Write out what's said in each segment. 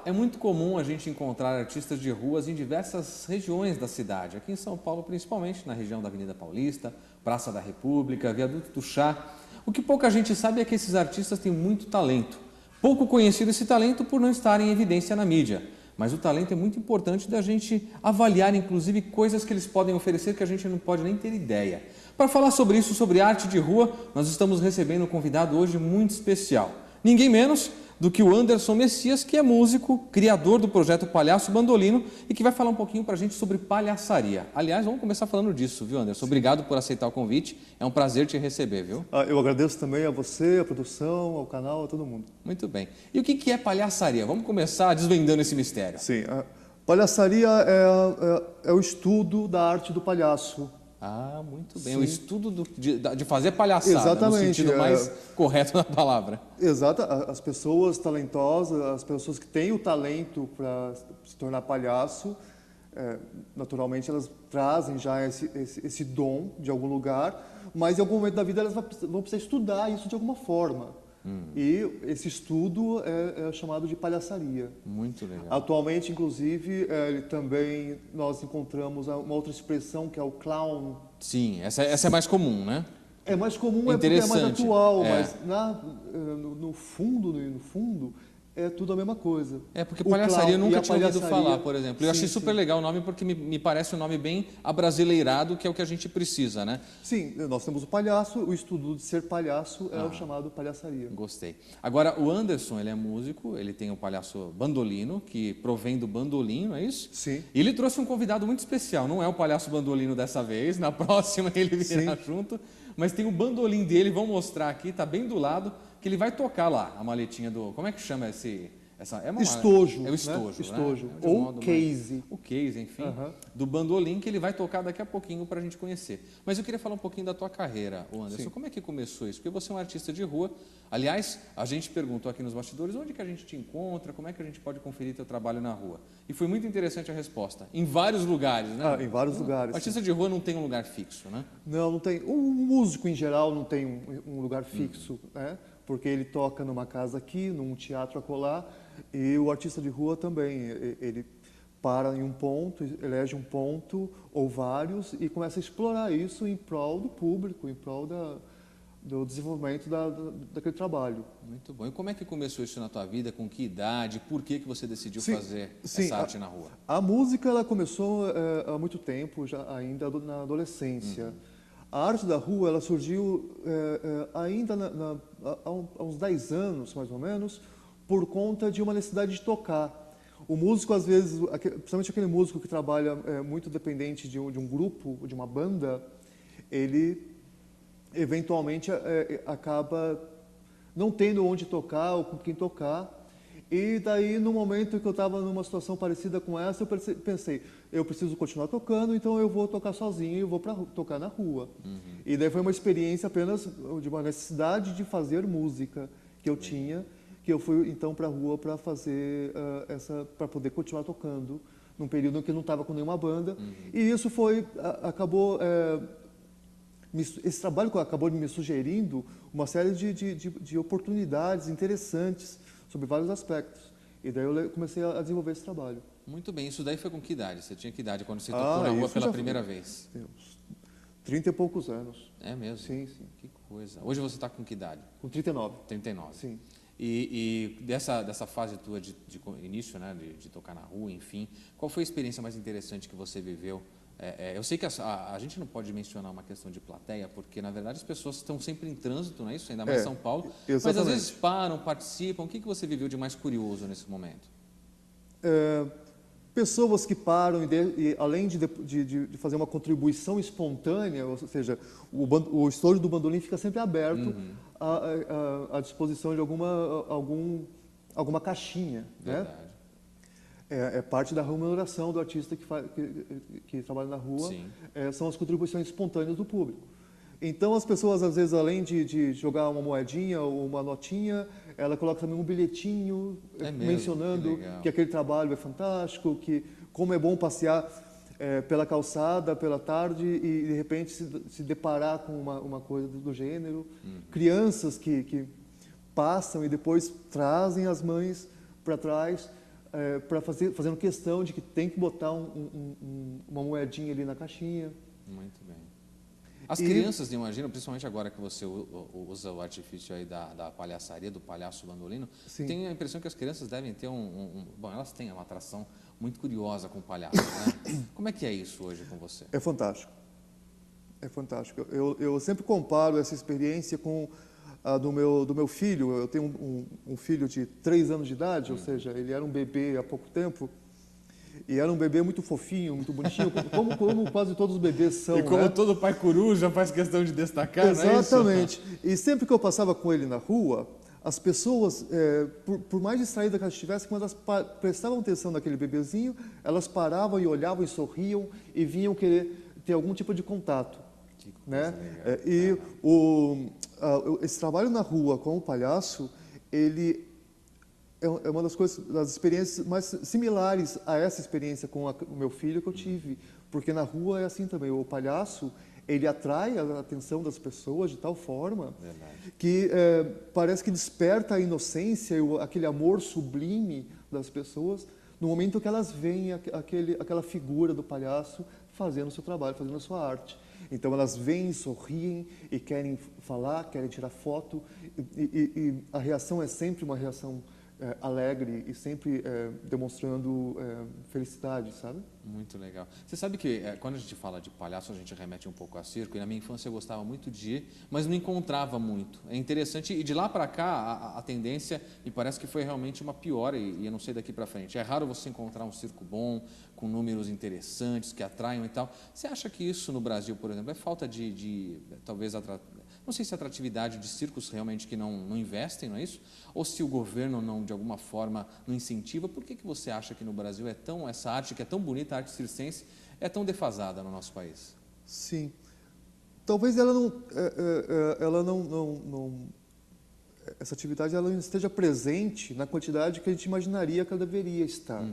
é muito comum a gente encontrar artistas de ruas em diversas regiões da cidade. Aqui em São Paulo, principalmente, na região da Avenida Paulista, Praça da República, Viaduto do Chá. O que pouca gente sabe é que esses artistas têm muito talento. Pouco conhecido esse talento por não estar em evidência na mídia. Mas o talento é muito importante da gente avaliar, inclusive, coisas que eles podem oferecer que a gente não pode nem ter ideia. Para falar sobre isso, sobre arte de rua, nós estamos recebendo um convidado hoje muito especial. Ninguém menos do que o Anderson Messias, que é músico, criador do projeto Palhaço Bandolino e que vai falar um pouquinho para a gente sobre palhaçaria. Aliás, vamos começar falando disso, viu, Anderson? Obrigado por aceitar o convite, é um prazer te receber, viu? Eu agradeço também a você, a produção, ao canal, a todo mundo. Muito bem. E o que é palhaçaria? Vamos começar desvendando esse mistério. Sim, a palhaçaria é o estudo da arte do palhaço. Ah, muito bem. Sim. O estudo de fazer palhaçada, Exatamente, no sentido mais correto da palavra. Exato, as pessoas talentosas, as pessoas que têm o talento para se tornar palhaço, naturalmente elas trazem já esse dom de algum lugar, mas em algum momento da vida elas vão precisar estudar isso de alguma forma. E esse estudo é chamado de palhaçaria. Muito legal. Atualmente, inclusive, também nós encontramos uma outra expressão que é o clown. Sim, essa é mais comum, né? É mais comum, porque é mais atual, mas no fundo, é tudo a mesma coisa. É, porque palhaçaria eu nunca tinha ouvido palhaçaria, falar, por exemplo. Eu achei super legal o nome porque me parece um nome bem abrasileirado, que é o que a gente precisa, né? Sim, nós temos o palhaço, o estudo de ser palhaço é o chamado palhaçaria. Gostei. Agora, o Anderson, ele é músico, ele tem o palhaço Bandolino, que provém do bandolim, não é isso? Sim. E ele trouxe um convidado muito especial, não é o palhaço Bandolino dessa vez, na próxima ele virá junto, mas tem o bandolim dele, vamos mostrar aqui, tá bem do lado, que ele vai tocar lá, a maletinha do... Como é que chama esse... Estojo. É o estojo, né? Estojo. Né? Ou case. O case, enfim, do bandolim, que ele vai tocar daqui a pouquinho para a gente conhecer. Mas eu queria falar um pouquinho da tua carreira, Anderson. Sim. Como é que começou isso? Porque você é um artista de rua. Aliás, a gente perguntou aqui nos bastidores onde que a gente te encontra, como é que a gente pode conferir teu trabalho na rua. E foi muito interessante a resposta. Em vários lugares, né? Em vários lugares. O artista de rua não tem um lugar fixo, né? Não tem. O músico, em geral, não tem um lugar fixo, né? Porque ele toca numa casa aqui, num teatro acolá, e o artista de rua também. Ele para em um ponto, elege um ponto ou vários e começa a explorar isso em prol do público, em prol do desenvolvimento daquele trabalho. Muito bom. E como é que começou isso na tua vida? Com que idade? Por que você decidiu fazer essa arte na rua? A música ela começou há muito tempo, já ainda na adolescência. A arte da rua ela surgiu ainda há uns 10 anos, mais ou menos, por conta de uma necessidade de tocar. O músico, às vezes, principalmente aquele músico que trabalha muito dependente de um grupo, de uma banda, ele eventualmente acaba não tendo onde tocar ou com quem tocar. E daí, no momento que eu estava numa situação parecida com essa, eu pensei, eu preciso continuar tocando, então eu vou tocar sozinho e vou tocar na rua. E daí foi uma experiência apenas de uma necessidade de fazer música que eu tinha, que eu fui então para a rua para fazer para poder continuar tocando, num período em que eu não estava com nenhuma banda. E isso esse trabalho acabou me sugerindo uma série de oportunidades interessantes sobre vários aspectos. E daí eu comecei a desenvolver esse trabalho. Muito bem. Isso daí foi com que idade? Você tinha que idade quando você tocou na rua pela primeira vez? 30 e poucos anos. É mesmo? Sim, sim. Que coisa. Hoje você está com que idade? Com 39. 39. Sim. E dessa fase tua de início, né, de tocar na rua, enfim, qual foi a experiência mais interessante que você viveu? Eu sei que a gente não pode mencionar uma questão de plateia, porque, na verdade, as pessoas estão sempre em trânsito, não é isso? Ainda mais em São Paulo. Exatamente. Mas, às vezes, param, participam. O que você viveu de mais curioso nesse momento? Pessoas que param e além de fazer uma contribuição espontânea, ou seja, o estojo do bandolim fica sempre aberto à disposição de alguma caixinha. Verdade. Né? É parte da remuneração do artista que trabalha na rua, são as contribuições espontâneas do público. Então, as pessoas, às vezes, além de jogar uma moedinha ou uma notinha, ela coloca também um bilhetinho mencionando que aquele trabalho é fantástico, que como é bom passear pela calçada, pela tarde e, de repente, se deparar com uma coisa do gênero. Crianças que passam e depois trazem as mães para trás fazendo questão de que tem que botar uma moedinha ali na caixinha. Muito bem. As crianças, imagino, principalmente agora que você usa o artifício aí da palhaçaria, do palhaço bandolino, tenho a impressão que as crianças devem ter bom, elas têm uma atração muito curiosa com o palhaço, né? Como é que é isso hoje com você? É fantástico. É fantástico. Eu sempre comparo essa experiência com a do meu filho. Eu tenho um filho de 3 anos de idade, ou seja, ele era um bebê há pouco tempo. E era um bebê muito fofinho, muito bonitinho, como quase todos os bebês são. E como né? todo pai coruja faz questão de destacar, Exatamente. Não é isso? E sempre que eu passava com ele na rua, as pessoas, por mais distraídas que elas estivessem, quando elas prestavam atenção naquele bebezinho, elas paravam e olhavam e sorriam e vinham querer ter algum tipo de contato. Né? Esse trabalho na rua com o palhaço, ele é uma das experiências mais similares a essa experiência com o meu filho que eu tive, porque na rua é assim também. O palhaço, ele atrai a atenção das pessoas de tal forma que parece que desperta a inocência e aquele amor sublime das pessoas no momento que elas veem aquela figura do palhaço fazendo o seu trabalho, fazendo a sua arte. Então elas vêm, sorriem e querem falar, querem tirar foto e a reação é sempre uma reação alegre e sempre demonstrando felicidade, sabe? Muito legal. Você sabe que quando a gente fala de palhaço, a gente remete um pouco a circo, e na minha infância eu gostava muito de ir, mas não encontrava muito. É interessante, e de lá para cá a tendência, me parece que foi realmente uma piora, e eu não sei daqui para frente. É raro você encontrar um circo bom, com números interessantes, que atraiam e tal. Você acha que isso no Brasil, por exemplo, é falta de talvez, não sei se é atratividade de circos realmente que não investem, não é isso? Ou se o governo não, de alguma forma, não incentiva. Por que você acha que no Brasil essa arte que é tão bonita, a arte circense, é tão defasada no nosso país? Sim. Talvez ela essa atividade ela não esteja presente na quantidade que a gente imaginaria que ela deveria estar.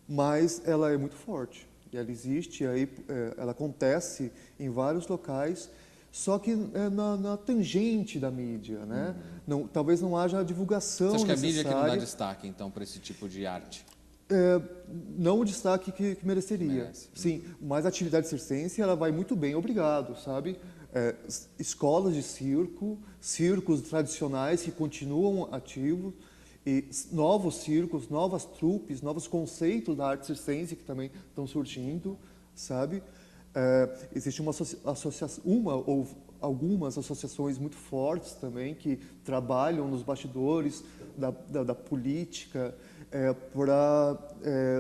Mas ela é muito forte. E ela existe, ela acontece em vários locais, só que na tangente da mídia, né? Talvez não haja a divulgação necessária. Você acha que a mídia que não dá destaque, então, para esse tipo de arte? Não o destaque que mereceria. Merece. Sim, mas a atividade circense ela vai muito bem, obrigado, sabe? Escolas de circo, circos tradicionais que continuam ativos, e novos circos, novas trupes, novos conceitos da arte circense que também estão surgindo, sabe? Existe uma ou algumas associações muito fortes também que trabalham nos bastidores da política para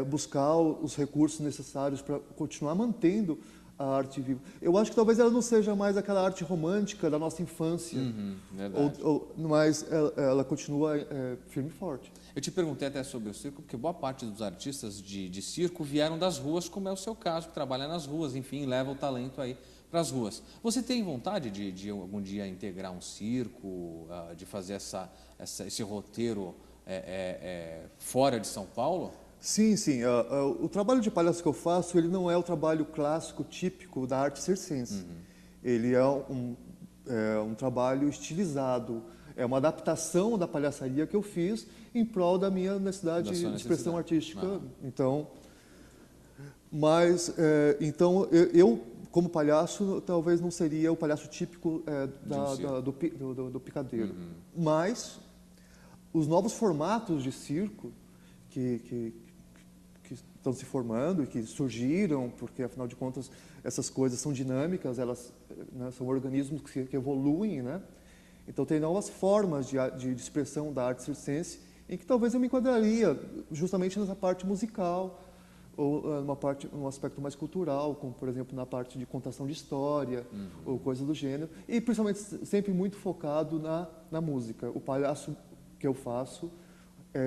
buscar os recursos necessários para continuar mantendo a arte viva. Eu acho que talvez ela não seja mais aquela arte romântica da nossa infância, mas ela continua firme e forte. Eu te perguntei até sobre o circo, porque boa parte dos artistas de circo vieram das ruas, como é o seu caso, que trabalha nas ruas, enfim, leva o talento aí para as ruas. Você tem vontade de algum dia integrar um circo, de fazer esse roteiro fora de São Paulo? Sim, sim. O trabalho de palhaço que eu faço, ele não é o trabalho clássico, típico da arte circense. Ele é um trabalho estilizado. É uma adaptação da palhaçaria que eu fiz em prol da minha necessidade de expressão artística. Então, eu, como palhaço, talvez não seria o palhaço típico do picadeiro. Mas os novos formatos de circo que estão se formando e que surgiram, porque, afinal de contas, essas coisas são dinâmicas, elas são organismos que evoluem, né? Então, tem novas formas de expressão da arte circense em que talvez eu me enquadraria justamente nessa parte musical ou num aspecto mais cultural, como, por exemplo, na parte de contação de história ou coisa do gênero, e principalmente sempre muito focado na música. O palhaço que eu faço,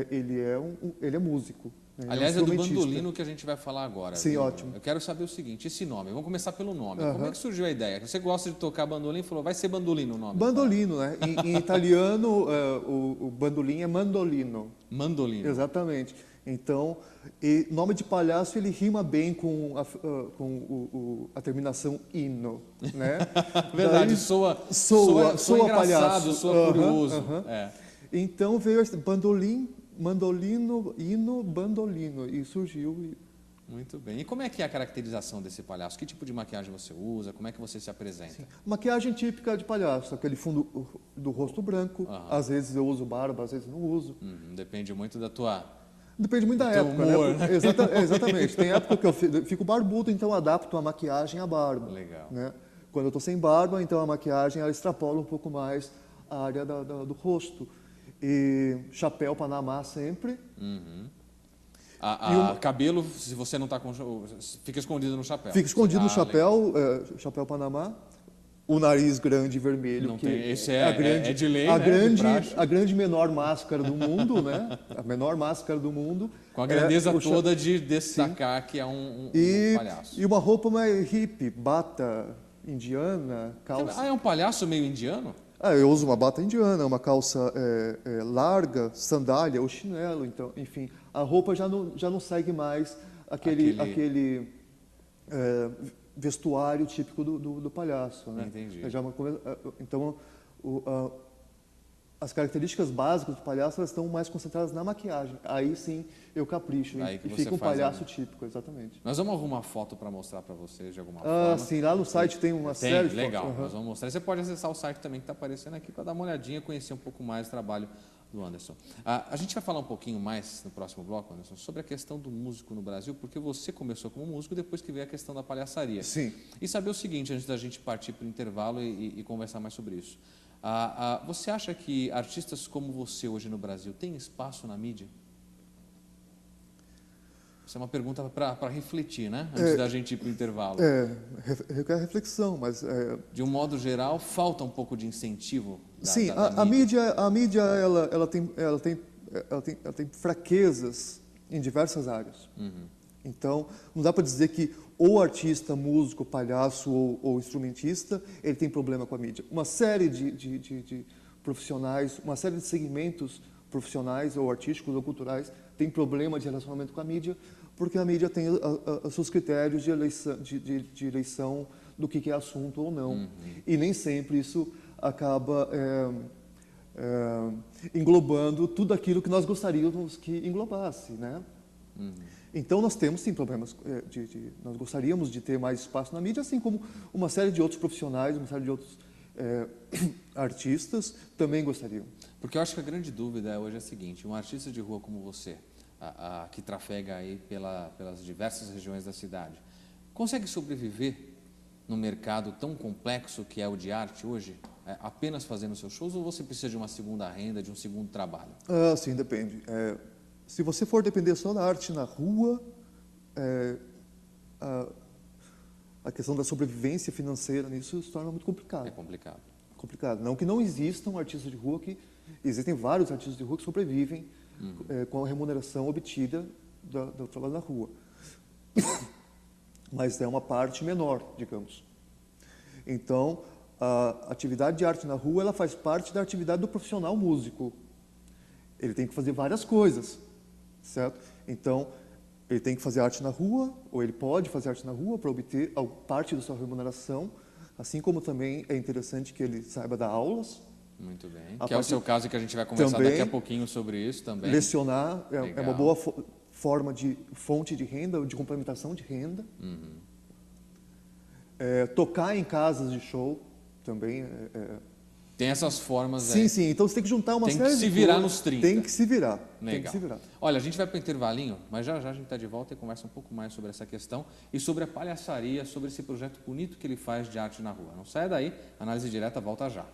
ele é músico. Né? Aliás, é do bandolino que a gente vai falar agora. Sim, ótimo. Eu quero saber o seguinte, esse nome, vamos começar pelo nome. Como é que surgiu a ideia? Você gosta de tocar bandolino e falou, vai ser bandolino o nome? Bandolino, né? Em italiano, o bandolim é mandolino. Mandolino. Exatamente. Então, nome de palhaço, ele rima bem com a terminação ino, né? Verdade, Daí, soa palhaço. soa curioso. Então veio esse bandolim, mandolino, hino, bandolino, e surgiu. Muito bem. E como é que é a caracterização desse palhaço? Que tipo de maquiagem você usa? Como é que você se apresenta? Sim. Maquiagem típica de palhaço, aquele fundo do rosto branco. Às vezes eu uso barba, às vezes não uso. Depende muito da tua... Depende muito da época, humor, né? Exatamente. Tem época que eu fico barbudo, então eu adapto a maquiagem à barba. Legal. Né? Quando eu estou sem barba, então a maquiagem ela extrapola um pouco mais a área do rosto. E chapéu Panamá sempre. Cabelo, se você não está com... Fica escondido no chapéu. Fica escondido no chapéu, chapéu Panamá. O nariz grande e vermelho. Não que tem, esse é de lei, a né? a grande menor máscara do mundo, né? A menor máscara do mundo. Com a grandeza toda de destacar que é um palhaço. E uma roupa mais hippie, bata indiana, calça. É um palhaço meio indiano? Eu uso uma bata indiana, uma calça larga, sandália ou chinelo. Então, enfim, a roupa já não segue mais aquele vestuário típico do palhaço, né? Entendi. Então, as características básicas do palhaço elas estão mais concentradas na maquiagem. Aí sim eu capricho e fica um palhaço típico, exatamente. Nós vamos arrumar foto para mostrar para vocês de alguma forma. Sim, lá no site tem uma série de legal. fotos. Nós vamos mostrar. Você pode acessar o site também que está aparecendo aqui para dar uma olhadinha, conhecer um pouco mais o trabalho do Anderson. A gente vai falar um pouquinho mais no próximo bloco, Anderson, sobre a questão do músico no Brasil, porque você começou como músico depois que veio a questão da palhaçaria. Sim. E saber o seguinte, antes da gente partir para o intervalo e conversar mais sobre isso. Você acha que artistas como você hoje no Brasil têm espaço na mídia? Isso é uma pergunta para refletir, né? Antes da gente ir para o intervalo. Requer reflexão, mas... De um modo geral, falta um pouco de incentivo Sim, da mídia. A mídia ela tem fraquezas em diversas áreas. Então, não dá para dizer que ou artista, músico, palhaço ou instrumentista, ele tem problema com a mídia. Uma série de profissionais, uma série de segmentos profissionais ou artísticos ou culturais tem problema de relacionamento com a mídia, porque a mídia tem os seus critérios de eleição do que é assunto ou não. E nem sempre isso acaba englobando tudo aquilo que nós gostaríamos que englobasse, né? Então nós temos sim problemas, nós gostaríamos de ter mais espaço na mídia, assim como uma série de outros profissionais, uma série de outros artistas também gostariam. Porque eu acho que a grande dúvida hoje é a seguinte: um artista de rua como você, que trafega aí pelas diversas regiões da cidade, consegue sobreviver no mercado tão complexo que é o de arte hoje, apenas fazendo seus shows, ou você precisa de uma segunda renda, de um segundo trabalho? Sim, depende. Se você for depender só da arte na rua, a questão da sobrevivência financeira nisso se torna muito complicado. É complicado. Complicado. Não que não existam artistas de rua existem vários artistas de rua que sobrevivem com a remuneração obtida do trabalho na rua. Mas é uma parte menor, digamos. Então, a atividade de arte na rua ela faz parte da atividade do profissional músico. Ele tem que fazer várias coisas, certo? Então, ele tem que fazer arte na rua, ou ele pode fazer arte na rua para obter parte da sua remuneração, assim como também é interessante que ele saiba dar aulas. Muito bem. Que é o seu caso, que a gente vai conversar daqui a pouquinho sobre isso também. Lecionar é uma boa forma de fonte de renda, de complementação de renda. Tocar em casas de show também tem essas formas sim, aí. Sim. Então você tem que juntar uma série de coisas. Tem que se virar nos 30. Tem que se virar. Legal. Tem que se virar. Olha, a gente vai para o intervalinho, mas já a gente está de volta e conversa um pouco mais sobre essa questão e sobre a palhaçaria, sobre esse projeto bonito que ele faz de arte na rua. Não saia daí, Análise Direta volta já.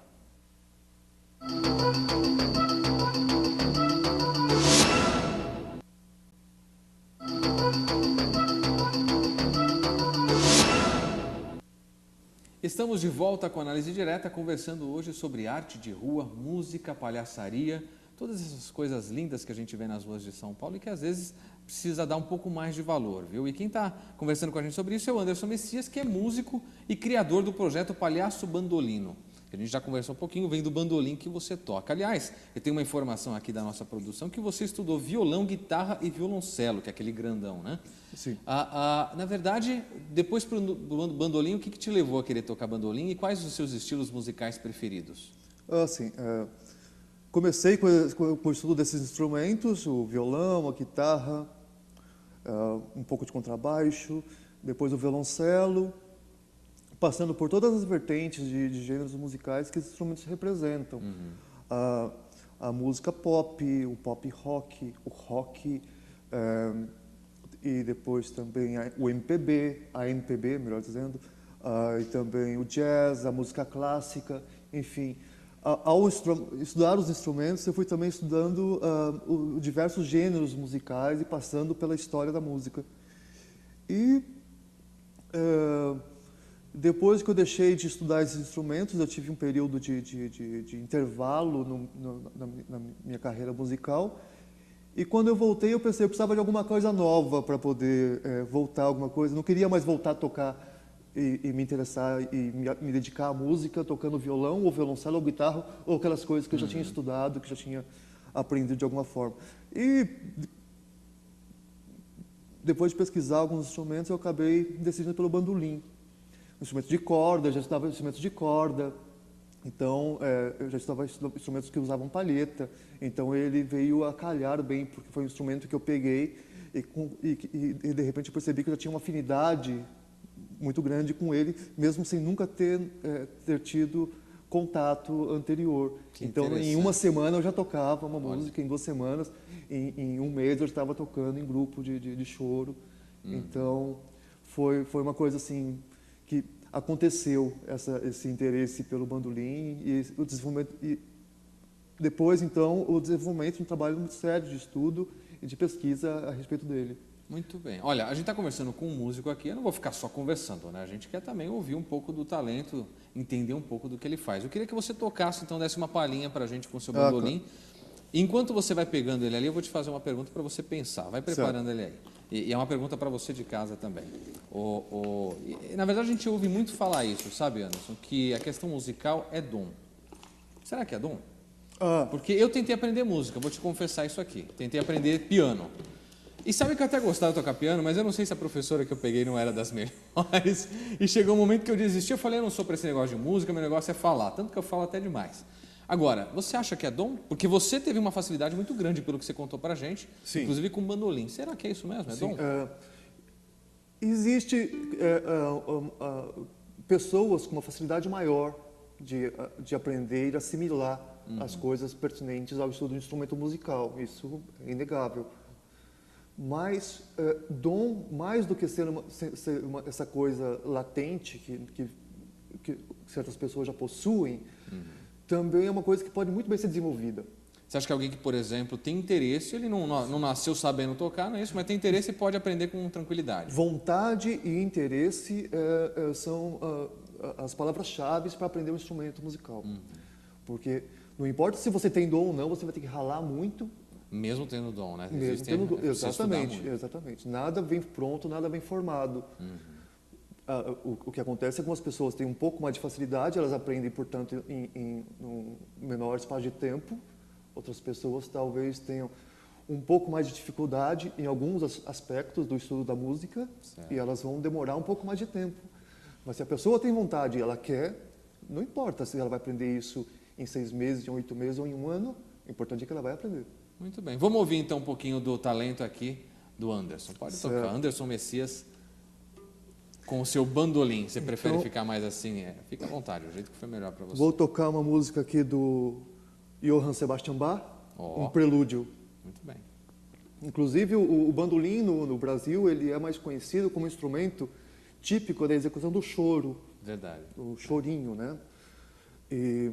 Estamos de volta com a Análise Direta, conversando hoje sobre arte de rua, música, palhaçaria, todas essas coisas lindas que a gente vê nas ruas de São Paulo e que às vezes precisa dar um pouco mais de valor, viu? E quem está conversando com a gente sobre isso é o Anderson Messias, que é músico e criador do projeto Palhaço Bandolino. A gente já conversou um pouquinho, vem do bandolim que você toca. Aliás, eu tenho uma informação aqui da nossa produção que você estudou violão, guitarra e violoncelo, que é aquele grandão, né? Sim. Na verdade, depois do bandolim, o que te levou a querer tocar bandolim e quais os seus estilos musicais preferidos? Sim. Comecei com o estudo desses instrumentos, o violão, a guitarra, um pouco de contrabaixo, depois o violoncelo, passando por todas as vertentes de gêneros musicais que esses instrumentos representam. A música pop, o pop rock, o rock, e depois também o MPB, a MPB, melhor dizendo, e também o jazz, a música clássica, enfim. Ao estudar os instrumentos, eu fui também estudando diversos gêneros musicais e passando pela história da música. E depois que eu deixei de estudar esses instrumentos, eu tive um período de intervalo na minha carreira musical. E quando eu voltei, eu pensei que eu precisava de alguma coisa nova para poder voltar a alguma coisa. Não queria mais voltar a tocar e me interessar e me dedicar à música, tocando violão, ou violoncelo, ou guitarra, ou aquelas coisas que eu já tinha estudado, que já tinha aprendido de alguma forma. E depois de pesquisar alguns instrumentos, eu acabei decidindo pelo bandolim. Um instrumento de corda, eu já estudava instrumentos de corda, então eu já estudava instrumentos que usavam palheta, então ele veio a calhar bem, porque foi um instrumento que eu peguei e de repente eu percebi que eu já tinha uma afinidade muito grande com ele, mesmo sem nunca ter tido contato anterior. Então, em uma semana eu já tocava uma música, em 2 semanas, em um mês eu estava tocando em grupo de choro. Então, foi uma coisa assim que aconteceu, esse interesse pelo bandolim e o desenvolvimento. E depois, então, o desenvolvimento de um trabalho muito sério de estudo e de pesquisa a respeito dele. Muito bem. Olha, a gente está conversando com um músico aqui, eu não vou ficar só conversando, né? A gente quer também ouvir um pouco do talento, entender um pouco do que ele faz. Eu queria que você tocasse, então, desse uma palhinha para a gente com o seu bandolim. Claro. Enquanto você vai pegando ele ali, eu vou te fazer uma pergunta para você pensar. Vai preparando certo. Ele aí. E é uma pergunta para você de casa também. Na verdade, a gente ouve muito falar isso, sabe, Anderson? Que a questão musical é dom. Será que é dom? Porque eu tentei aprender música, vou te confessar isso aqui. Tentei aprender piano. E sabe que eu até gostava de tocar piano, mas eu não sei se a professora que eu peguei não era das melhores. E chegou um momento que eu desisti, eu falei, eu não sou para esse negócio de música, meu negócio é falar. Tanto que eu falo até demais. Agora, você acha que é dom? Porque você teve uma facilidade muito grande pelo que você contou para a gente, sim. Inclusive com bandolim. Será que é isso mesmo? É sim. Dom? Existe pessoas com uma facilidade maior de aprender e de assimilar as coisas pertinentes ao estudo do instrumento musical. Isso é inegável. Mas dom, mais do que ser essa coisa latente que certas pessoas já possuem, também é uma coisa que pode muito bem ser desenvolvida. Você acha que alguém que, por exemplo, tem interesse, ele não nasceu sabendo tocar, não é isso, mas tem interesse e pode aprender com tranquilidade? Vontade e interesse são as palavras-chave para aprender um instrumento musical. Porque não importa se você tem dom ou não, você vai ter que ralar muito. Mesmo tendo dom, né? Mesmo tendo dom, exatamente. Nada vem pronto, nada vem formado. O que acontece é que algumas pessoas têm um pouco mais de facilidade, elas aprendem, portanto, em um menor espaço de tempo. Outras pessoas talvez tenham um pouco mais de dificuldade em alguns aspectos do estudo da música, certo. E elas vão demorar um pouco mais de tempo. Mas se a pessoa tem vontade e ela quer, não importa se ela vai aprender isso em 6 meses, em 8 meses ou em 1 ano, o importante é que ela vai aprender. Muito bem. Vamos ouvir então um pouquinho do talento aqui do Anderson. Pode certo. Tocar. Anderson Messias com o seu bandolim. Você prefere ficar mais assim? Fica à vontade, o jeito que foi melhor para você. Vou tocar uma música aqui do Johann Sebastian Bach, um prelúdio. Muito bem. Inclusive, o bandolim no Brasil ele é mais conhecido como instrumento típico da execução do choro. Verdade. O chorinho, né? E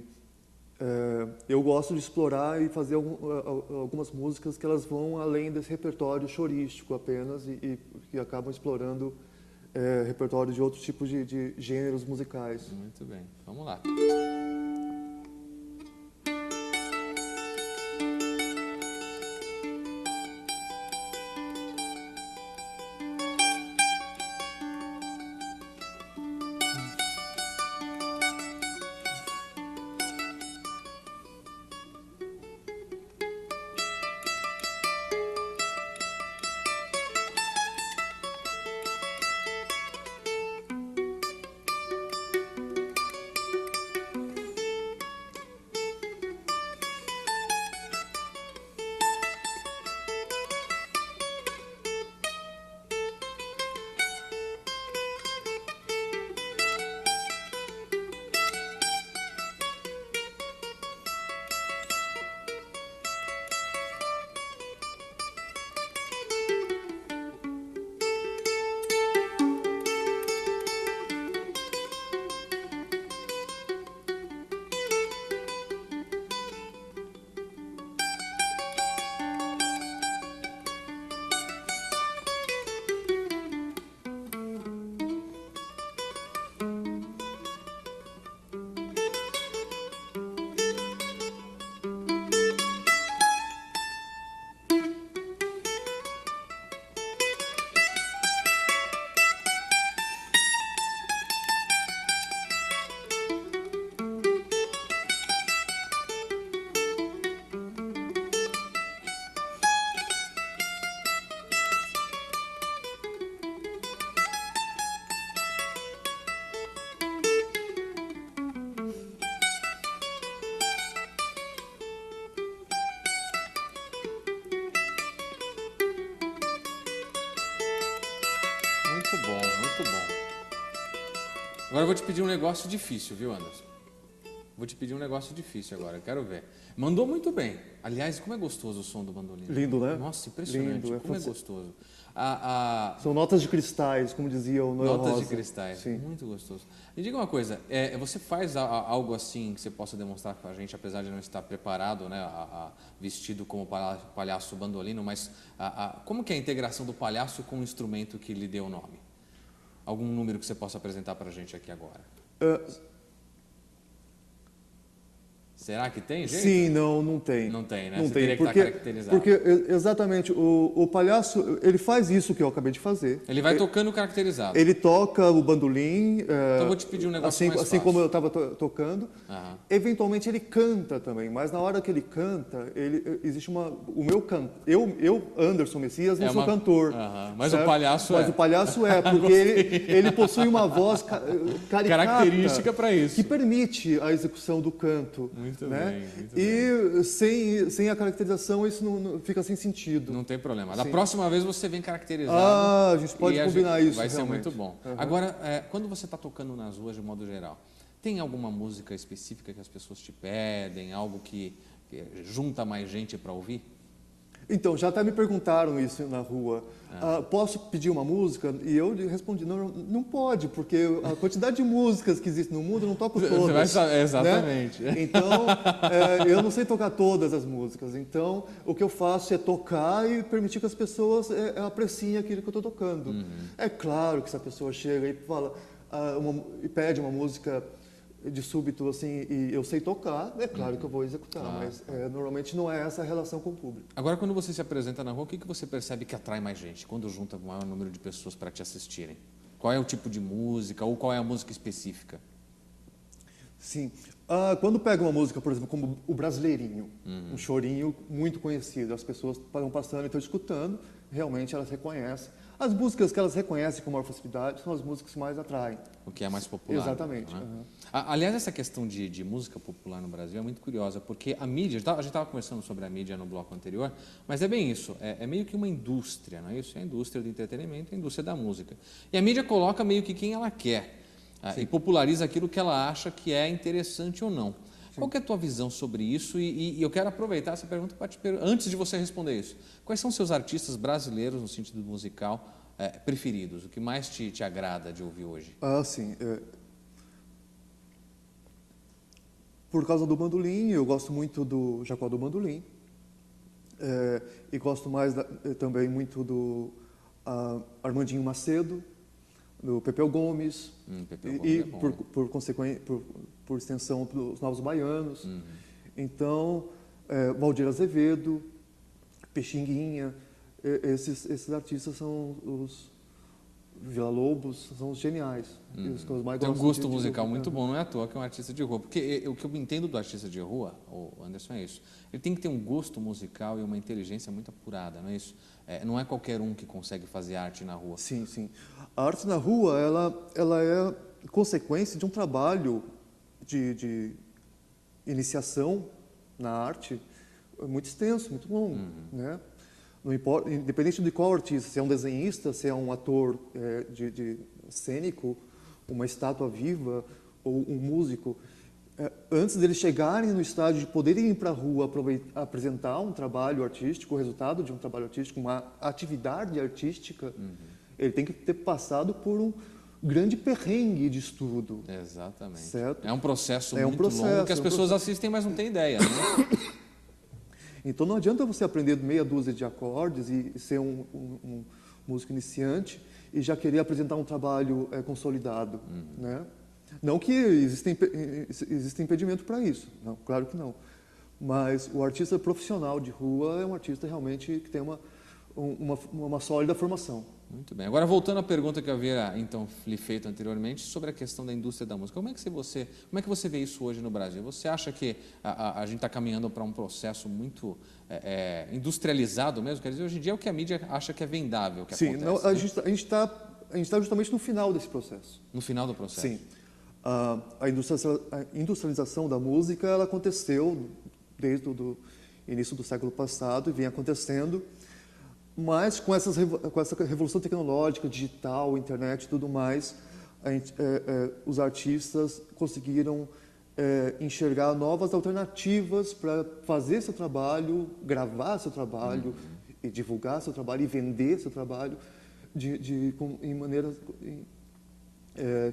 eu gosto de explorar e fazer algumas músicas que elas vão além desse repertório chorístico apenas e acabam explorando repertório de outros tipos de gêneros musicais. Muito bem. Vamos lá. Muito bom, muito bom. Agora eu vou te pedir um negócio difícil, viu, Anderson? Vou te pedir um negócio difícil agora, eu quero ver. Mandou muito bem. Aliás, como é gostoso o som do bandolim. Lindo, né? Nossa, impressionante. Lindo, como é gostoso. São notas de cristais, como dizia o Noel Rosa. Notas de cristais, sim. Muito gostoso. Me diga uma coisa, você faz algo assim que você possa demonstrar com a gente, apesar de não estar preparado, né, vestido como palhaço bandolino, mas como que é a integração do palhaço com o instrumento que lhe deu o nome? Algum número que você possa apresentar para a gente aqui agora? Será que tem, gente? Sim, não tem. Não tem, né? Não Você tem, teria que estar caracterizado. porque exatamente, o palhaço, ele faz isso que eu acabei de fazer. Ele vai tocando caracterizado. Ele toca o bandolim, Então eu vou te pedir um negócio mais assim fácil. como eu estava tocando. Aham. Eventualmente ele canta também, mas na hora que ele canta, existe o meu canto. Eu, Anderson Messias, não sou cantor. Aham. Mas certo? o palhaço Mas o palhaço porque ele possui uma voz caricata, característica para isso. que permite a execução do canto. Muito né? bem, muito e sem a caracterização isso não fica sem sentido. Não tem problema. Da Sim. próxima vez você vem caracterizado. A gente pode combinar isso. Vai realmente. ser muito bom. Uhum. Agora, quando você está tocando nas ruas de modo geral, tem alguma música específica que as pessoas te pedem, algo que junta mais gente para ouvir? Então, já até me perguntaram isso na rua. Posso pedir uma música? E eu respondi, não pode, porque a quantidade de músicas que existem no mundo eu não toco todas. Você vai saber, exatamente. Né? Então, eu não sei tocar todas as músicas. Então, o que eu faço é tocar e permitir que as pessoas apreciem aquilo que eu estou tocando. Uhum. É claro que se a pessoa chega e fala e pede uma música de súbito assim e eu sei tocar, é claro que eu vou executar, mas normalmente não é essa a relação com o público. Agora, quando você se apresenta na rua, o que você percebe que atrai mais gente? Quando junta o maior número de pessoas para te assistirem? Qual é o tipo de música ou qual é a música específica? Sim. Quando pega uma música, por exemplo, como o Brasileirinho, um chorinho muito conhecido, as pessoas estão passando e estão escutando, realmente elas reconhecem. As músicas que elas reconhecem com maior facilidade são as músicas que mais atraem. O que é mais popular. Exatamente. Né? Uhum. Aliás, essa questão de música popular no Brasil é muito curiosa, porque a mídia, a gente estava conversando sobre a mídia no bloco anterior, mas é bem isso, é meio que uma indústria, não é isso? É a indústria do entretenimento, a indústria da música. E a mídia coloca meio que quem ela quer e populariza aquilo que ela acha que é interessante ou não. Sim. Qual que é a tua visão sobre isso? E eu quero aproveitar essa pergunta para te perguntar, antes de você responder isso. Quais são seus artistas brasileiros, no sentido musical, preferidos? O que mais te agrada de ouvir hoje? Sim. Por causa do bandolim, eu gosto muito do Jacó do Bandolim. E gosto mais também muito do Armandinho Macedo, do Pepeu Gomes, e por consequência, por extensão, dos Novos Baianos. Uhum. Então, Valdir Azevedo, Pixinguinha, esses artistas são os Villa-Lobos, são os geniais. Os que eu mais tem um gosto gosto musical muito bom, não é à toa que é um artista de rua. Porque o que eu entendo do artista de rua, Anderson, é isso. Ele tem que ter um gosto musical e uma inteligência muito apurada, não é isso? Não é qualquer um que consegue fazer arte na rua. Sim, sim. A arte na rua, ela é consequência de um trabalho de iniciação na arte muito extenso, muito longo, né? Não importa, independente de qual artista, se é um desenhista, se é um ator de cênico, uma estátua viva ou um músico, antes deles chegarem no estágio de poderem ir para a rua apresentar um trabalho artístico, o resultado de um trabalho artístico, uma atividade artística, ele tem que ter passado por um grande perrengue de estudo. Exatamente. Certo? É um processo muito longo que as pessoas assistem, mas não têm ideia, né? Então não adianta você aprender meia dúzia de acordes e ser um músico iniciante e já querer apresentar um trabalho consolidado, né? Não que exista impedimento para isso, não, claro que não. Mas o artista profissional de rua é um artista realmente que tem uma sólida formação. Muito bem. Agora, voltando à pergunta que eu havia então lhe feito anteriormente sobre a questão da indústria da música. Como é que você vê isso hoje no Brasil? Você acha que a gente está caminhando para um processo muito industrializado mesmo? Quer dizer, hoje em dia é o que a mídia acha que é vendável, que Sim, acontece. Sim, a gente está justamente no final desse processo. No final do processo? Sim. A industrialização da música ela aconteceu desde o início do século passado e vem acontecendo. Mas com com essa revolução tecnológica, digital, internet e tudo mais, os artistas conseguiram enxergar novas alternativas para fazer seu trabalho, gravar seu trabalho, e divulgar seu trabalho e vender seu trabalho em maneiras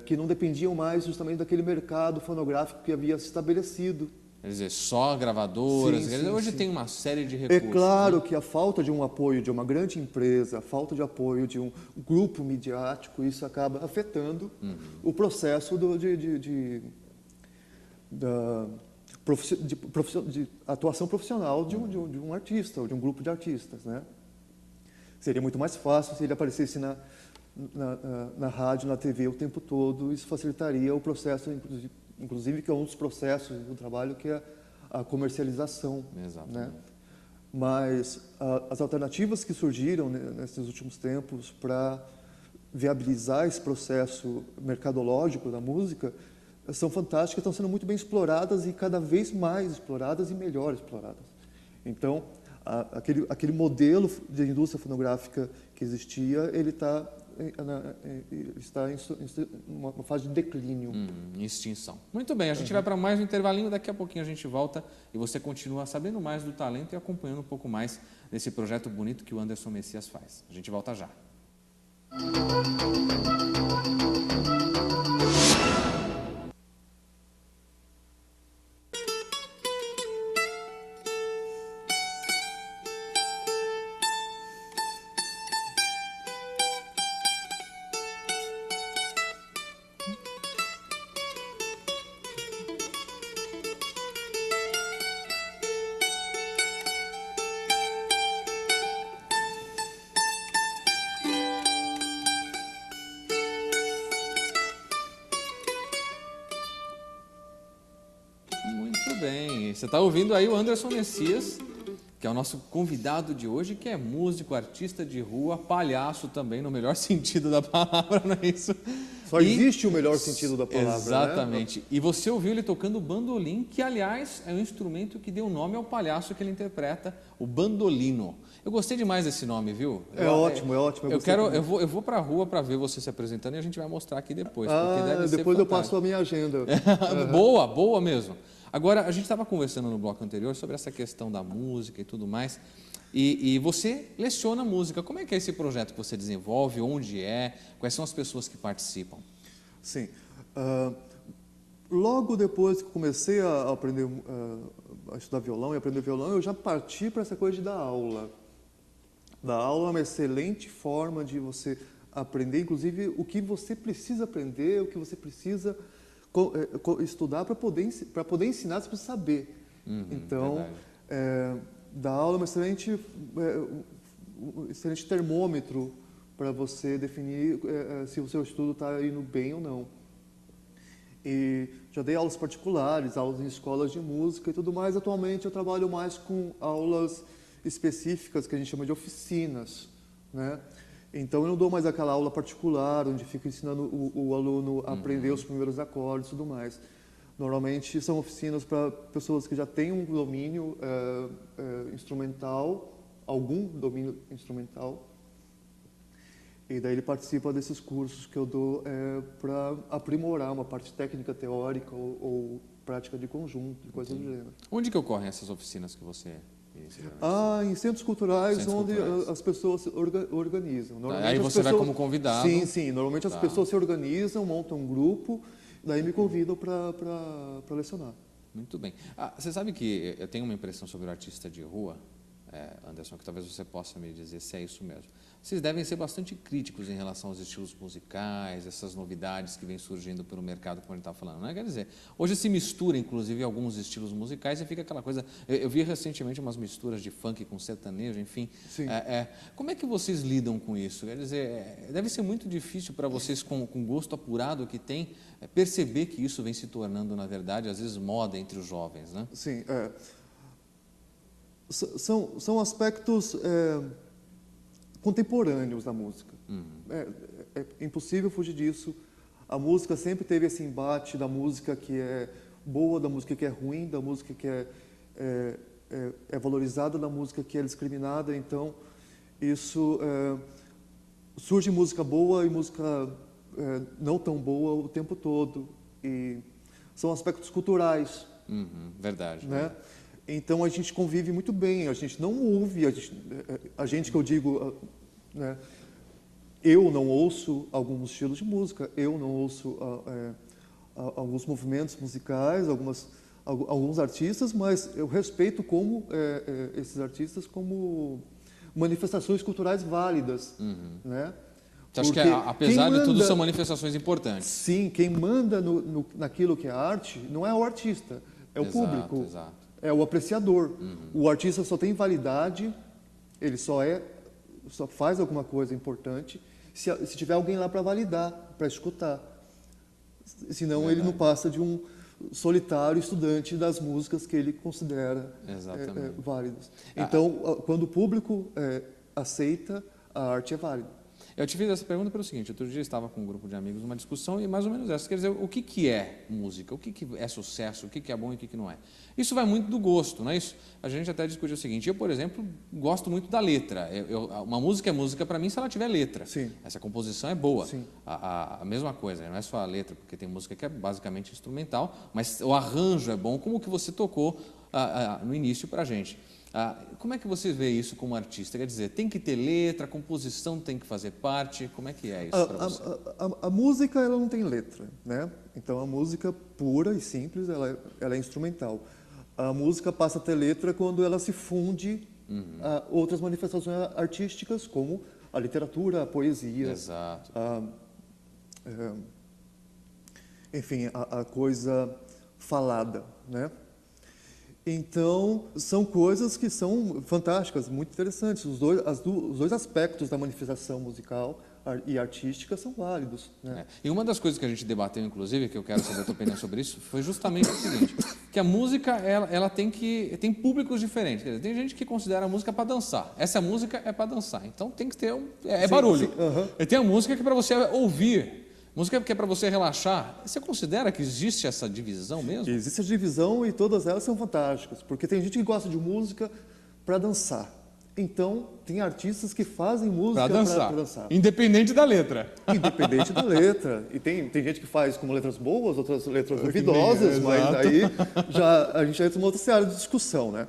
que não dependiam mais justamente daquele mercado fonográfico que havia se estabelecido. Quer dizer, só gravadoras. Sim, hoje sim. tem uma série de É recursos. claro, né? que a falta de um apoio de uma grande empresa, a falta de apoio de um grupo midiático, isso acaba afetando o processo de atuação profissional de um artista ou de um grupo de artistas, né? Seria muito mais fácil se ele aparecesse na rádio, na TV o tempo todo. Isso facilitaria o processo, inclusive que é um dos processos do trabalho, que é a comercialização. Exatamente. Né? Mas as alternativas que surgiram nesses últimos tempos para viabilizar esse processo mercadológico da música são fantásticas, estão sendo muito bem exploradas e cada vez mais exploradas e melhor exploradas. Então, aquele modelo de indústria fonográfica que existia, ele está em uma fase de declínio. Em extinção. Muito bem, a gente vai para mais um intervalinho, daqui a pouquinho a gente volta e você continua sabendo mais do talento e acompanhando um pouco mais desse projeto bonito que o Anderson Messias faz. A gente volta já. Muito bem, você está ouvindo aí o Anderson Messias, que é o nosso convidado de hoje, que é músico, artista de rua, palhaço também, no melhor sentido da palavra, não é isso? Só existe o melhor sentido da palavra. Exatamente. Né? E você ouviu ele tocando bandolim, que aliás é o instrumento que deu nome ao palhaço que ele interpreta, o bandolino. Eu gostei demais desse nome, viu? Ótimo, é ótimo. Eu vou para a rua para ver você se apresentando e a gente vai mostrar aqui depois. Porque deve ser depois eu fantástico. passo a minha agenda. Boa mesmo. Agora, a gente estava conversando no bloco anterior sobre essa questão da música e tudo mais, e você leciona música. Como é que é esse projeto que você desenvolve? Onde é? Quais são as pessoas que participam? Sim. Logo depois que comecei a aprender a estudar violão e aprender violão, eu já parti para essa coisa de dar aula. Dar aula é uma excelente forma de você aprender, inclusive, o que você precisa aprender, o que você precisa estudar para poder ensinar, você precisa saber. Então, dar aula é um excelente termômetro para você definir se o seu estudo está indo bem ou não. E já dei aulas particulares, aulas em escolas de música e tudo mais. Atualmente eu trabalho mais com aulas específicas que a gente chama de oficinas, né? Então eu não dou mais aquela aula particular onde fico ensinando o aluno a aprender os primeiros acordes e tudo mais. Normalmente são oficinas para pessoas que já têm um domínio instrumental, algum domínio instrumental. E daí ele participa desses cursos que eu dou para aprimorar uma parte técnica, teórica ou prática de conjunto, coisas do gênero. Onde que ocorrem essas oficinas que você... Em centros culturais onde as pessoas se organizam. Aí você vai como convidado? Sim. Normalmente as pessoas se organizam, montam um grupo, daí me convidam para lecionar. Muito bem. Você sabe que eu tenho uma impressão sobre o artista de rua, Anderson, que talvez você possa me dizer se é isso mesmo. Vocês devem ser bastante críticos em relação aos estilos musicais, essas novidades que vêm surgindo pelo mercado, como a gente está falando, né? Quer dizer, hoje se mistura, inclusive, alguns estilos musicais e fica aquela coisa... Eu vi recentemente umas misturas de funk com sertanejo, enfim. Sim. Como é que vocês lidam com isso? Quer dizer, deve ser muito difícil para vocês, com o gosto apurado que tem, perceber que isso vem se tornando, na verdade, às vezes, moda entre os jovens, né? Sim. São aspectos contemporâneos da música. É impossível fugir disso. A música sempre teve esse embate da música que é boa, da música que é ruim, da música que é valorizada, da música que é discriminada. Então, isso surge música boa e música não tão boa o tempo todo. E são aspectos culturais. Verdade. Né? Então a gente convive muito bem, a gente não ouve, a gente que eu digo, né? Eu não ouço alguns estilos de música, eu não ouço alguns movimentos musicais, alguns artistas, mas eu respeito esses artistas como manifestações culturais válidas, né? Você acha que, apesar de tudo, são manifestações importantes? Sim, quem manda naquilo que é arte não é o artista, é o público, é o apreciador. O artista só tem validade, ele só faz alguma coisa importante se tiver alguém lá para validar, para escutar. Senão ele não passa de um solitário estudante das músicas que ele considera válidas. Então, quando o público aceita, a arte é válida. Eu te fiz essa pergunta pelo seguinte: outro dia eu estava com um grupo de amigos numa discussão e mais ou menos essa. Quer dizer, o que é música? O que é sucesso? O que é bom e o que não é? Isso vai muito do gosto, não é isso? A gente até discutiu o seguinte: eu, por exemplo, gosto muito da letra. Uma música é música para mim se ela tiver letra. Sim. Essa composição é boa. Sim. A mesma coisa, não é só a letra, porque tem música que é basicamente instrumental, mas o arranjo é bom, como o que você tocou no início para a gente. Como é que você vê isso como artista? Quer dizer, tem que ter letra, a composição tem que fazer parte, como é que é isso para você? A música, ela não tem letra, né? Então, a música pura e simples, ela é instrumental. A música passa a ter letra quando ela se funde a outras manifestações artísticas, como a literatura, a poesia. Exato. Enfim, a coisa falada, né? Então, são coisas que são fantásticas, muito interessantes. Os dois aspectos da manifestação musical e artística são válidos, né? E uma das coisas que a gente debateu, inclusive, que eu quero saber a tua opinião sobre isso, foi justamente o seguinte: que a música ela tem públicos diferentes. Quer dizer, tem gente que considera a música para dançar. Essa música é para dançar, então tem que ter barulho. Sim, E tem a música que é para você ouvir. Música que é para você relaxar. Você considera que existe essa divisão mesmo? Existe a divisão e todas elas são fantásticas, porque tem gente que gosta de música para dançar. Então, tem artistas que fazem música para dançar. Independente da letra. Independente da letra. E tem gente que faz com letras boas, outras letras duvidosas, mas aí a gente entra numa outra área de discussão, né?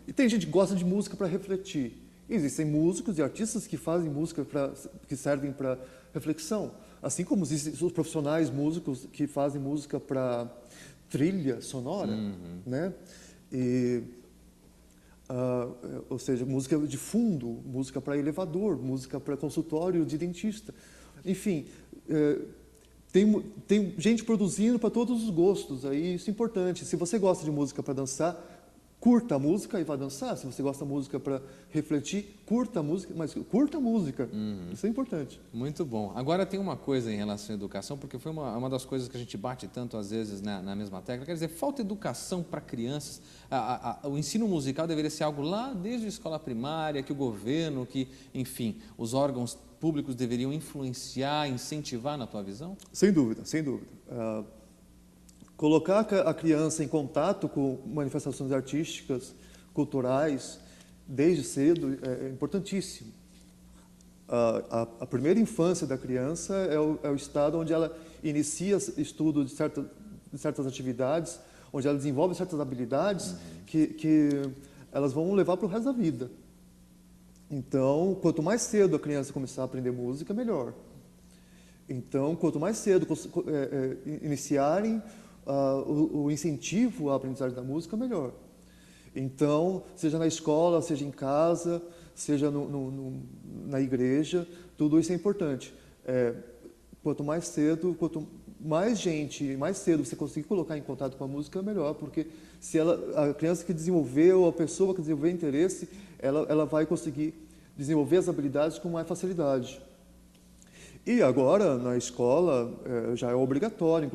E tem gente que gosta de música para refletir. Existem músicos e artistas que fazem música que servem para reflexão. Assim como existem os profissionais músicos que fazem música para trilha sonora, né? Ou seja, música de fundo, música para elevador, música para consultório de dentista. Enfim, tem gente produzindo para todos os gostos, aí isso é importante. Se você gosta de música para dançar, curta a música e vá dançar. Se você gosta de música para refletir, curta a música, mas curta a música. Isso é importante. Muito bom. Agora tem uma coisa em relação à educação, porque foi uma das coisas que a gente bate tanto às vezes na mesma tecla. Quer dizer, falta educação para crianças. O ensino musical deveria ser algo lá desde a escola primária, que o governo, enfim, os órgãos públicos deveriam influenciar, incentivar, na tua visão? Sem dúvida, sem dúvida. Colocar a criança em contato com manifestações artísticas, culturais, desde cedo, é importantíssimo. A primeira infância da criança é o estado onde ela inicia estudo de certas atividades, onde ela desenvolve certas habilidades que elas vão levar para o resto da vida. Então, quanto mais cedo a criança começar a aprender música, melhor. Então, quanto mais cedo iniciarem o incentivo à aprendizagem da música, melhor. Então, seja na escola, seja em casa, seja na igreja, tudo isso é importante. Quanto mais cedo, quanto mais cedo você conseguir colocar em contato com a música, melhor, porque se a criança que desenvolveu, a pessoa que desenvolveu interesse, ela vai conseguir desenvolver as habilidades com mais facilidade. E agora, na escola, já é obrigatório,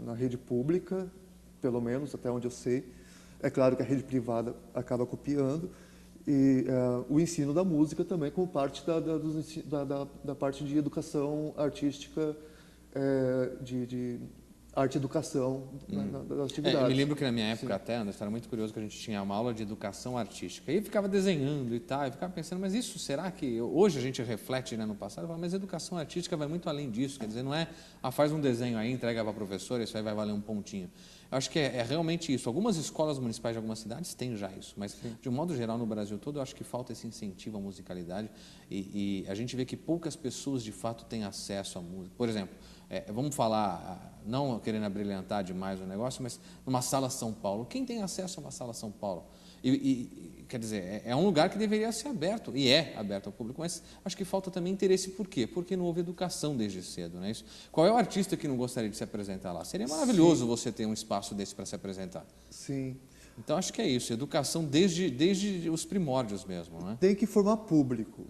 na rede pública, pelo menos até onde eu sei. É claro que a rede privada acaba copiando. E o ensino da música também como parte da parte de educação artística arte e educação das atividades. Eu me lembro que na minha época até, Anderson, era muito curioso que a gente tinha uma aula de educação artística. E eu ficava desenhando e tal, e ficava pensando, mas isso será que... Hoje a gente reflete, né, no passado, fala, mas a educação artística vai muito além disso. Quer dizer, não é, faz um desenho aí, entrega para a professora, isso aí vai valer um pontinho. Eu acho que é realmente isso. Algumas escolas municipais de algumas cidades têm já isso, mas, de um modo geral, no Brasil todo, eu acho que falta esse incentivo à musicalidade e a gente vê que poucas pessoas, de fato, têm acesso à música. Por exemplo, vamos falar, não querendo abrilhantar demais o negócio, mas numa sala São Paulo. Quem tem acesso a uma sala São Paulo? Quer dizer, é um lugar que deveria ser aberto, e é aberto ao público, mas acho que falta também interesse. Por quê? Porque não houve educação desde cedo, não é isso? Qual é o artista que não gostaria de se apresentar lá? Seria maravilhoso você ter um espaço desse para se apresentar. Sim. Então, acho que é isso, educação desde os primórdios mesmo, não é? Tem que formar público.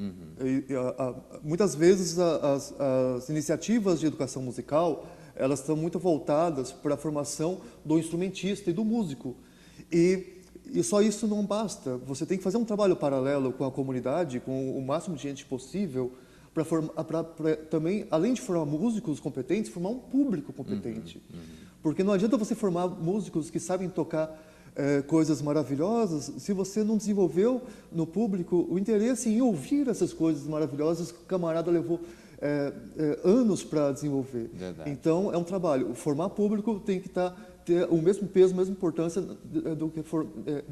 Muitas vezes as iniciativas de educação musical, elas estão muito voltadas para a formação do instrumentista e do músico. E só isso não basta. Você tem que fazer um trabalho paralelo com a comunidade, com o máximo de gente possível, para também, além de formar músicos competentes, formar um público competente. Porque não adianta você formar músicos que sabem tocar coisas maravilhosas se você não desenvolveu no público o interesse em ouvir essas coisas maravilhosas que o camarada levou anos para desenvolver. Verdade. Então, é um trabalho. Formar público tem que ter o mesmo peso, a mesma importância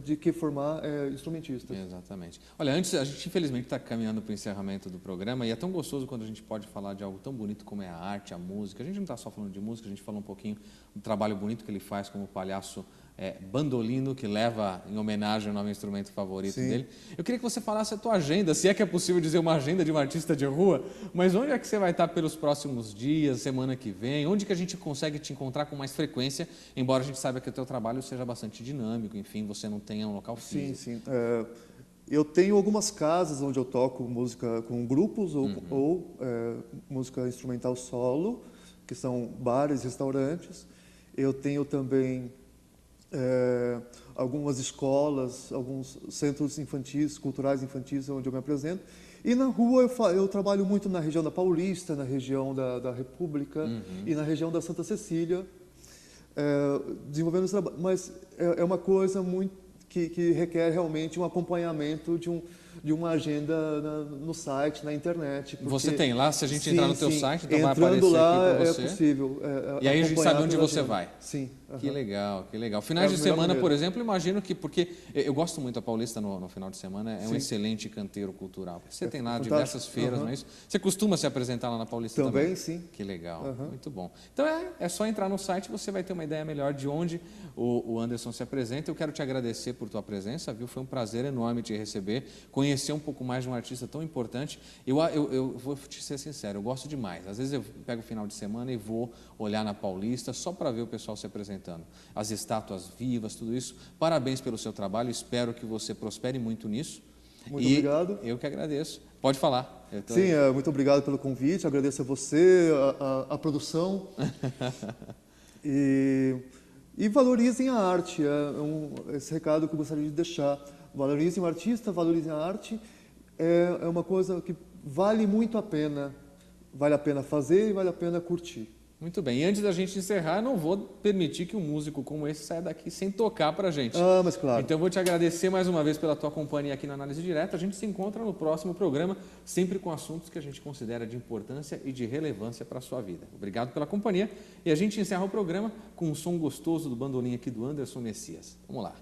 de que formar instrumentistas. Exatamente. Olha, antes, a gente infelizmente está caminhando para o encerramento do programa e é tão gostoso quando a gente pode falar de algo tão bonito como é a arte, a música. A gente não está só falando de música, a gente falou um pouquinho do trabalho bonito que ele faz como palhaço bandolino, que leva em homenagem ao nome instrumento favorito dele. Eu queria que você falasse a tua agenda, se é que é possível dizer uma agenda de um artista de rua, mas onde é que você vai estar pelos próximos dias, semana que vem? Onde que a gente consegue te encontrar com mais frequência, embora a gente saiba que o teu trabalho seja bastante dinâmico, enfim, você não tenha um local físico. Sim. Eu tenho algumas casas onde eu toco música com grupos ou música instrumental solo, que são bares, restaurantes. Eu tenho também algumas escolas, alguns centros infantis, culturais infantis, onde eu me apresento. E na rua eu trabalho muito na região da Paulista, na região da República e na região da Santa Cecília, desenvolvendo esse trabalho. Mas é uma coisa muito que requer realmente um acompanhamento de uma agenda no site, na internet. Você tem lá, se a gente entrar no teu site, então vai Entrando aparecer lá aqui para você. É possível. E aí a gente sabe onde você vai. Sim. Que legal, que legal. Finais de semana, por exemplo, imagino que, porque eu gosto muito da Paulista no final de semana, é um excelente canteiro cultural. Você tem lá diversas feiras, não é isso? Você costuma se apresentar lá na Paulista também? Também, sim. Que legal, muito bom. Então é só entrar no site, você vai ter uma ideia melhor de onde o Anderson se apresenta. Eu quero te agradecer por tua presença, viu? Foi um prazer enorme te receber, conhecer um pouco mais de um artista tão importante. Eu vou te ser sincero, eu gosto demais. Às vezes eu pego o final de semana e vou olhar na Paulista só para ver o pessoal se apresentando. As estátuas vivas, tudo isso. Parabéns pelo seu trabalho, espero que você prospere muito nisso. Muito obrigado. Eu que agradeço. Pode falar. Sim, muito obrigado pelo convite, agradeço a você, a produção. E valorizem a arte, esse recado que eu gostaria de deixar. Valorizem o artista, valorizem a arte. É uma coisa que vale muito a pena. Vale a pena fazer e vale a pena curtir. Muito bem. E antes da gente encerrar, eu não vou permitir que um músico como esse saia daqui sem tocar pra gente. Mas claro. Então eu vou te agradecer mais uma vez pela tua companhia aqui na Análise Direta. A gente se encontra no próximo programa, sempre com assuntos que a gente considera de importância e de relevância para a sua vida. Obrigado pela companhia. E a gente encerra o programa com um som gostoso do bandolim aqui do Anderson Messias. Vamos lá.